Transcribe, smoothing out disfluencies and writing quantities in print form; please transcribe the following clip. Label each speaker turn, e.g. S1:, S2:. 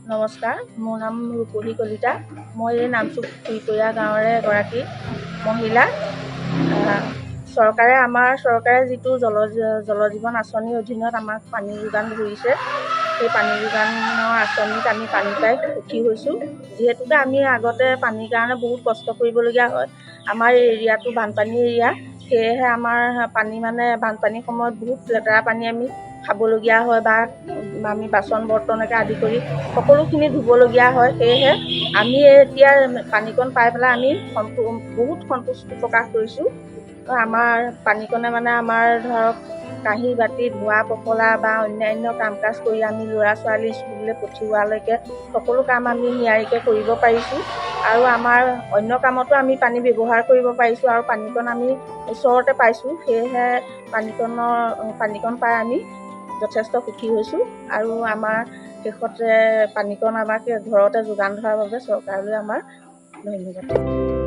S1: নমস্কাৰ, মোৰ নাম ৰূপহী কলিতা। মই এই নামচুক ফুৰিকৰীয়া গাঁৱৰে এগৰাকী মহিলা। চৰকাৰে যিটো জল জীৱন আঁচনিৰ অধীনত আমাক পানী যোগান ধৰিছে, সেই পানী যোগানৰ আঁচনিত আমি পানী পাই সুখী হৈছোঁ। যিহেতুকে আমি আগতে পানীৰ কাৰণে বহুত কষ্ট কৰিবলগীয়া হয়। আমাৰ এই এৰিয়াটো বানপানী এৰিয়া, সেয়েহে আমাৰ বানপানীৰ সময়ত বহুত লেতেৰা পানী আমি খাবলগীয়া হয় বা আমি বাচন বৰ্তনকে আদি কৰি সকলোখিনি ধুবলগীয়া হয়। সেয়েহে আমি এতিয়া পানীকণ পাই পেলাই আমি বহুত সন্তুষ্টি প্ৰকাশ কৰিছোঁ। আমাৰ পানীকণে আমাৰ ধৰক কাঁহী বাতি ধোৱা পখলা বা অন্যান্য কাম কাজ কৰি আমি ল'ৰা ছোৱালী স্কুললৈ পঠিওৱালৈকে সকলো কাম আমি নিয়াৰিকৈ কৰিব পাৰিছোঁ। আৰু আমাৰ অন্য কামতো আমি পানী ব্যৱহাৰ কৰিব পাৰিছোঁ আৰু পানীকণ আমি ওচৰতে পাইছোঁ। সেয়েহে পানীকণ পাই আমি যথেষ্ট সুখী হৈছোঁ। আৰু আমাৰ শেষতে পানীকণ আমাক ঘৰতে যোগান ধৰাৰ বাবে চৰকাৰলৈ আমাৰ ধন্যবাদ।